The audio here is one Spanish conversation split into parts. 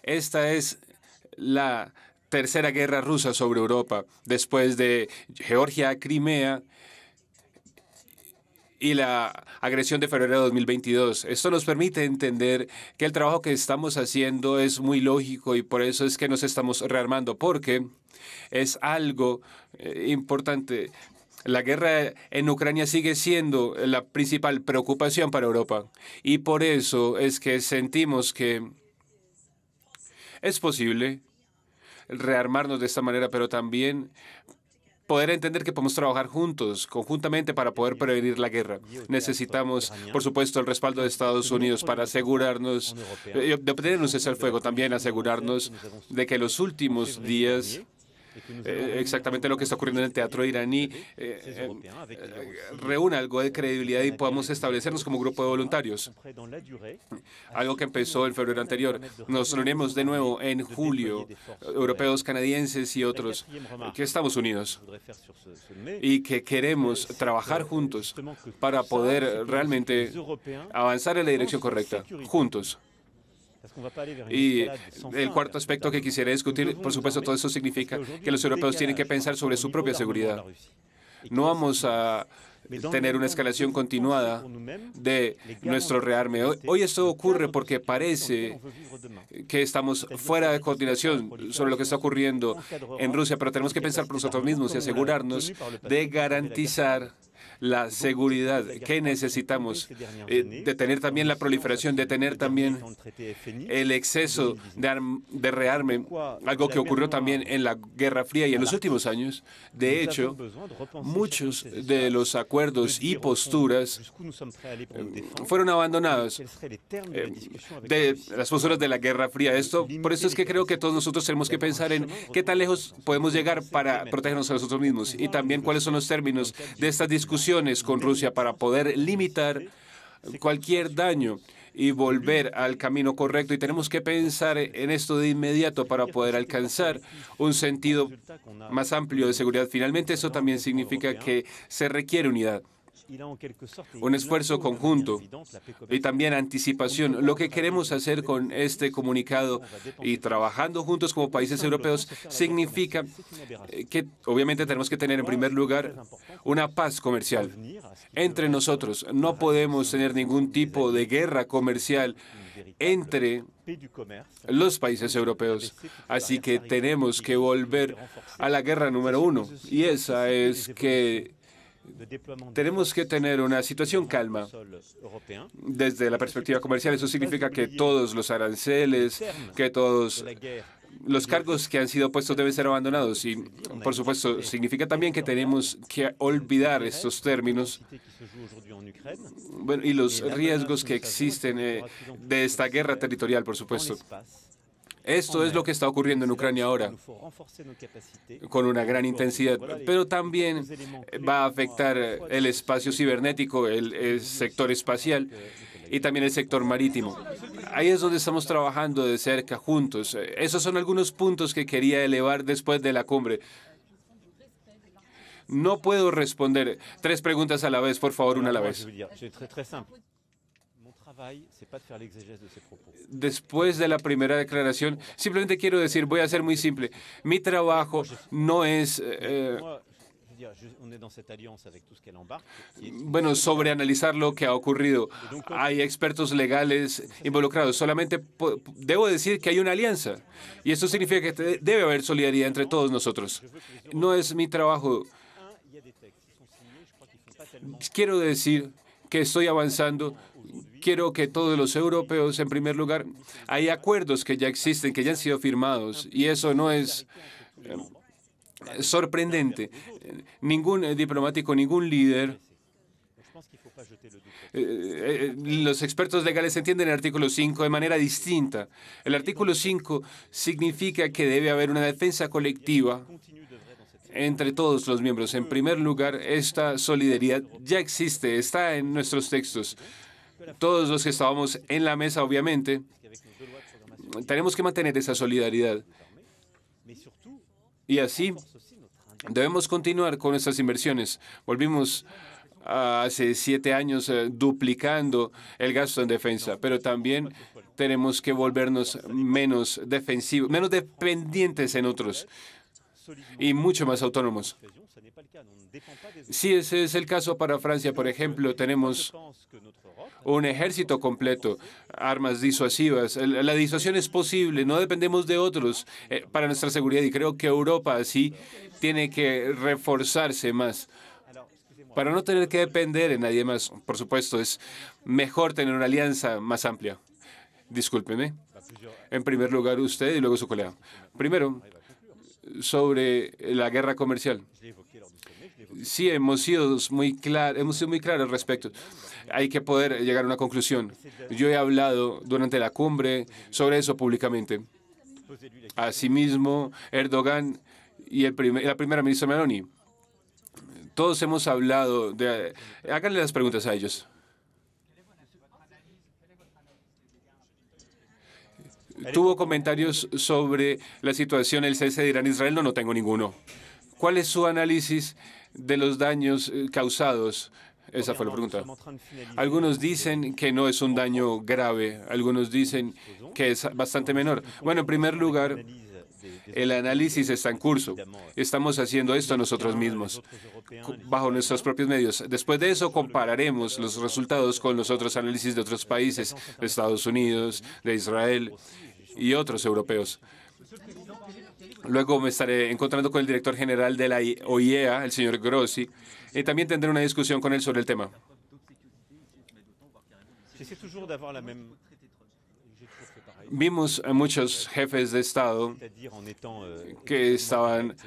Esta es la tercera guerra rusa sobre Europa, después de Georgia, Crimea y la agresión de febrero de 2022. Esto nos permite entender que el trabajo que estamos haciendo es muy lógico y por eso es que nos estamos rearmando, porque es algo importante. La guerra en Ucrania sigue siendo la principal preocupación para Europa y por eso es que sentimos que es posible rearmarnos de esta manera, pero también poder entender que podemos trabajar juntos, conjuntamente, para poder prevenir la guerra. Necesitamos, por supuesto, el respaldo de Estados Unidos para asegurarnos de obtener un cese al fuego, también asegurarnos de que los últimos días exactamente lo que está ocurriendo en el teatro iraní reúna algo de credibilidad y podamos establecernos como grupo de voluntarios. Algo que empezó en febrero anterior. Nos reunimos de nuevo en julio, europeos, canadienses y otros, que estamos unidos y que queremos trabajar juntos para poder realmente avanzar en la dirección correcta, juntos. Y el cuarto aspecto que quisiera discutir, por supuesto, todo eso significa que los europeos tienen que pensar sobre su propia seguridad. No vamos a tener una escalación continuada de nuestro rearme. Hoy esto ocurre porque parece que estamos fuera de coordinación sobre lo que está ocurriendo en Rusia, pero tenemos que pensar por nosotros mismos y asegurarnos de garantizar la seguridad que necesitamos, detener también la proliferación, detener también el exceso de rearme, algo que ocurrió también en la Guerra Fría y en los últimos años. De hecho, muchos de los acuerdos y posturas fueron abandonados de las posturas de la Guerra Fría. Por eso es que creo que todos nosotros tenemos que pensar en qué tan lejos podemos llegar para protegernos a nosotros mismos y también cuáles son los términos de estas discusiones con Rusia para poder limitar cualquier daño y volver al camino correcto. Y tenemos que pensar en esto de inmediato para poder alcanzar un sentido más amplio de seguridad. Finalmente, eso también significa que se requiere unidad, un esfuerzo conjunto y también anticipación. Lo que queremos hacer con este comunicado y trabajando juntos como países europeos significa que obviamente tenemos que tener en primer lugar una paz comercial entre nosotros. No podemos tener ningún tipo de guerra comercial entre los países europeos. Así que tenemos que volver a la guerra número uno, y esa es que tenemos que tener una situación calma desde la perspectiva comercial. Eso significa que todos los aranceles, que todos los cargos que han sido puestos deben ser abandonados. Y, por supuesto, significa también que tenemos que olvidar estos términos y los riesgos que existen de esta guerra territorial, por supuesto. Esto es lo que está ocurriendo en Ucrania ahora, con una gran intensidad, pero también va a afectar el espacio cibernético, el sector espacial y también el sector marítimo. Ahí es donde estamos trabajando de cerca, juntos. Esos son algunos puntos que quería elevar después de la cumbre. No puedo responder 3 preguntas a la vez, por favor, una a la vez. Después de la primera declaración, simplemente quiero decir, voy a ser muy simple. Mi trabajo no es, sobreanalizar lo que ha ocurrido. Hay expertos legales involucrados. Solamente debo decir que hay una alianza. Y eso significa que debe haber solidaridad entre todos nosotros. No es mi trabajo. Quiero decir que estoy avanzando. Quiero que todos los europeos, en primer lugar, hay acuerdos que ya existen, que ya han sido firmados, y eso no es sorprendente. Ningún diplomático, ningún líder. Los expertos legales entienden el artículo 5 de manera distinta. El artículo 5 significa que debe haber una defensa colectiva entre todos los miembros. En primer lugar, esta solidaridad ya existe, está en nuestros textos. Todos los que estábamos en la mesa, obviamente, tenemos que mantener esa solidaridad. Y así debemos continuar con nuestras inversiones. Volvimos hace 7 años duplicando el gasto en defensa, pero también tenemos que volvernos menos defensivos, menos dependientes en otros y mucho más autónomos. Si ese es el caso para Francia, por ejemplo, tenemos un ejército completo, armas disuasivas. La disuasión es posible, no dependemos de otros para nuestra seguridad y creo que Europa así tiene que reforzarse más para no tener que depender de nadie más. Por supuesto, es mejor tener una alianza más amplia. Discúlpeme. En primer lugar, usted y luego su colega. Primero, sobre la guerra comercial. Sí, hemos sido muy claros al respecto. Hay que poder llegar a una conclusión. Yo he hablado durante la cumbre sobre eso públicamente. Asimismo, Erdogan y la primera ministra Meloni. Todos hemos hablado de... Háganle las preguntas a ellos. ¿Tuvo comentarios sobre la situación, el cese de Irán-Israel? No, no tengo ninguno. ¿Cuál es su análisis de los daños causados? Esa fue la pregunta. Algunos dicen que no es un daño grave, algunos dicen que es bastante menor. Bueno, en primer lugar, el análisis está en curso. Estamos haciendo esto nosotros mismos, bajo nuestros propios medios. Después de eso, compararemos los resultados con los otros análisis de otros países, de Estados Unidos, de Israel y otros europeos. Luego me estaré encontrando con el director general de la OIEA, el señor Grossi, y también tendré una discusión con él sobre el tema. Vimos a muchos jefes de Estado que estaban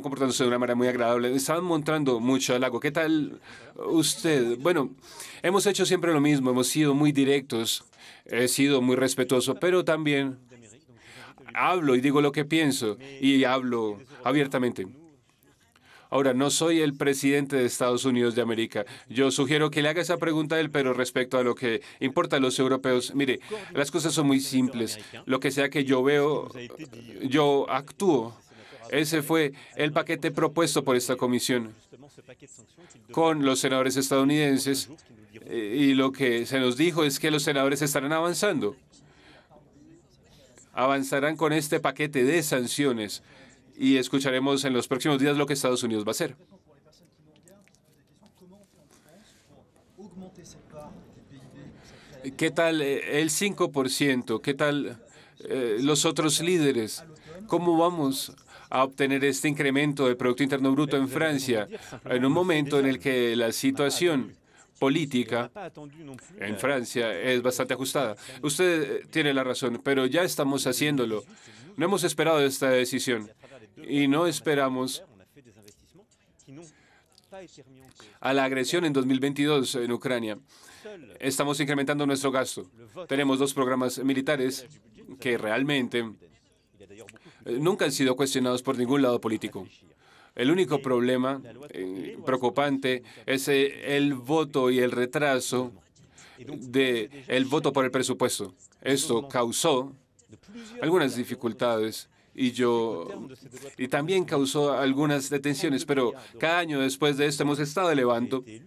comportándose de una manera muy agradable. Estaban mostrando mucho halago. ¿Qué tal usted? Bueno, hemos hecho siempre lo mismo. Hemos sido muy directos. He sido muy respetuoso, pero también hablo y digo lo que pienso y hablo abiertamente. Ahora, no soy el presidente de Estados Unidos de América. Yo sugiero que le haga esa pregunta a él, pero respecto a lo que importa a los europeos, mire, las cosas son muy simples. Lo que sea que yo veo, yo actúo. Ese fue el paquete propuesto por esta comisión con los senadores estadounidenses y lo que se nos dijo es que los senadores estarán avanzando. Avanzarán con este paquete de sanciones. Y escucharemos en los próximos días lo que Estados Unidos va a hacer. ¿Qué tal el 5%? ¿Qué tal los otros líderes? ¿Cómo vamos a obtener este incremento del Producto Interno Bruto en Francia en un momento en el que la situación política en Francia es bastante ajustada? Usted tiene la razón, pero ya estamos haciéndolo. No hemos esperado esta decisión. Y no esperamos a la agresión en 2022 en Ucrania. Estamos incrementando nuestro gasto. Tenemos 2 programas militares que realmente nunca han sido cuestionados por ningún lado político. El único problema preocupante es el voto y el retraso del voto por el presupuesto. Esto causó algunas dificultades y también causó algunas detenciones, pero cada año después de esto hemos estado elevando y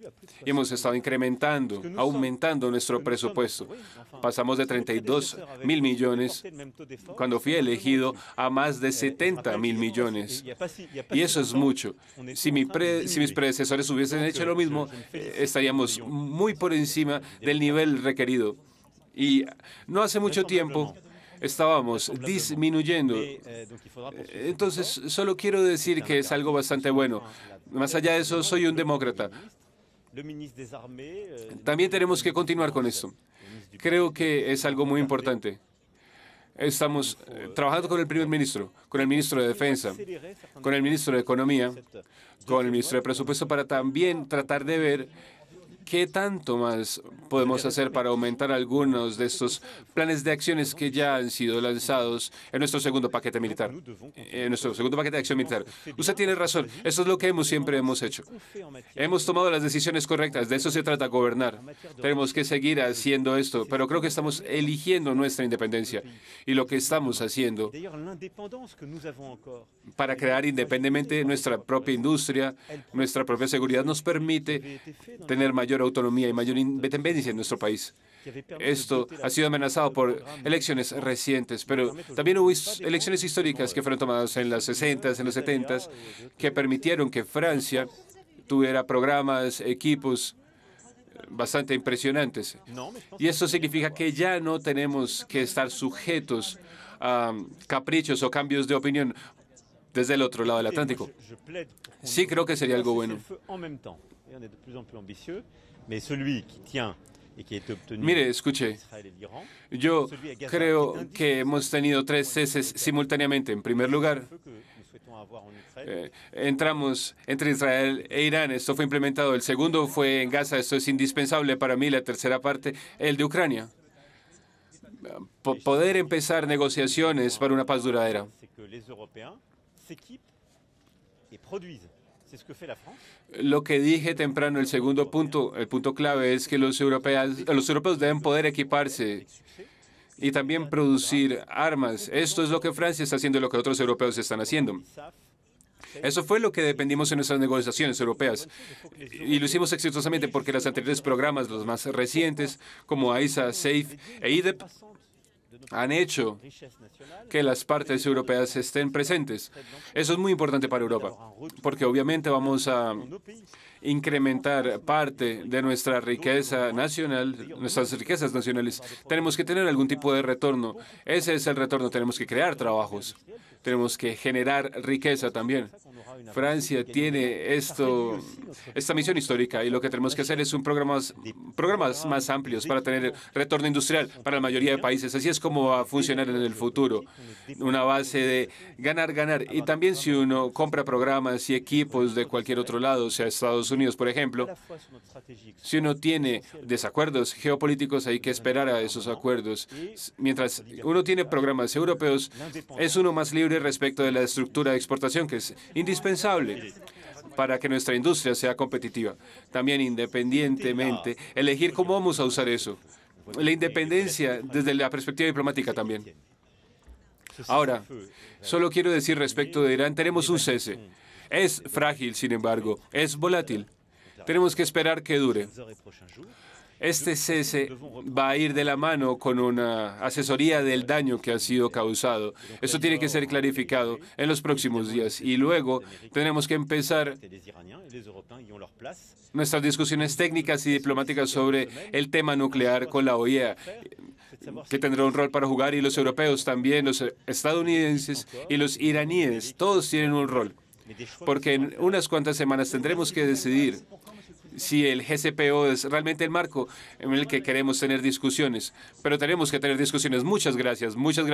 hemos estado incrementando, aumentando nuestro presupuesto. Pasamos de 32.000 millones cuando fui elegido a más de 70.000 millones. Y eso es mucho. Si mis predecesores hubiesen hecho lo mismo, estaríamos muy por encima del nivel requerido. Y no hace mucho tiempo estábamos disminuyendo. Entonces, solo quiero decir que es algo bastante bueno. Más allá de eso, soy un demócrata. También tenemos que continuar con esto. Creo que es algo muy importante. Estamos trabajando con el primer ministro, con el ministro de Defensa, con el ministro de Economía, con el ministro de Presupuesto para también tratar de ver ¿Qué tanto más podemos hacer para aumentar algunos de estos planes de acciones que ya han sido lanzados en nuestro segundo paquete militar? En nuestro segundo paquete de acción militar. Usted tiene razón. Eso es lo que siempre hemos hecho. Hemos tomado las decisiones correctas. De eso se trata, gobernar. Tenemos que seguir haciendo esto, pero creo que estamos eligiendo nuestra independencia. Y lo que estamos haciendo para crear independientemente nuestra propia industria, nuestra propia seguridad, nos permite tener mayor autonomía y mayor independencia en nuestro país. Esto ha sido amenazado por elecciones recientes, pero también hubo elecciones históricas que fueron tomadas en los 60s, en los 70s, que permitieron que Francia tuviera programas, equipos bastante impresionantes. Y esto significa que ya no tenemos que estar sujetos a caprichos o cambios de opinión desde el otro lado del Atlántico. Sí, creo que sería algo bueno. Mire, escuche, yo creo que hemos tenido 3 ceses simultáneamente. En primer lugar, entramos entre Israel e Irán. Esto fue implementado. El segundo fue en Gaza. Esto es indispensable para mí. La tercera parte, el de Ucrania. Poder empezar negociaciones para una paz duradera. Lo que dije temprano, el segundo punto, el punto clave es que los europeos deben poder equiparse y también producir armas. Esto es lo que Francia está haciendo y lo que otros europeos están haciendo. Eso fue lo que dependimos en nuestras negociaciones europeas. Y lo hicimos exitosamente porque los anteriores programas, los más recientes, como ISA, SAFE e IDEP, han hecho que las partes europeas estén presentes. Eso es muy importante para Europa, porque obviamente vamos a incrementar parte de nuestra riqueza nacional, nuestras riquezas nacionales. Tenemos que tener algún tipo de retorno. Ese es el retorno. Tenemos que crear trabajos. Tenemos que generar riqueza también. Francia tiene esta misión histórica y lo que tenemos que hacer es programas más amplios para tener retorno industrial para la mayoría de países. Así es como va a funcionar en el futuro. Una base de ganar, ganar. Y también si uno compra programas y equipos de cualquier otro lado, sea Estados Unidos, por ejemplo, si uno tiene desacuerdos geopolíticos, hay que esperar a esos acuerdos. Mientras uno tiene programas europeos, es uno más libre respecto de la estructura de exportación, que es indispensable para que nuestra industria sea competitiva. También, independientemente, elegir cómo vamos a usar eso. La independencia desde la perspectiva diplomática también. Ahora, solo quiero decir respecto de Irán, tenemos un cese. Es frágil, sin embargo, es volátil. Tenemos que esperar que dure. Este cese va a ir de la mano con una asesoría del daño que ha sido causado. Eso tiene que ser clarificado en los próximos días. Y luego tenemos que empezar nuestras discusiones técnicas y diplomáticas sobre el tema nuclear con la OEA, que tendrá un rol para jugar, y los europeos también, los estadounidenses y los iraníes, todos tienen un rol. Porque en unas cuantas semanas tendremos que decidir si el GCPO es realmente el marco en el que queremos tener discusiones. Pero tenemos que tener discusiones. Muchas gracias. Muchas gracias.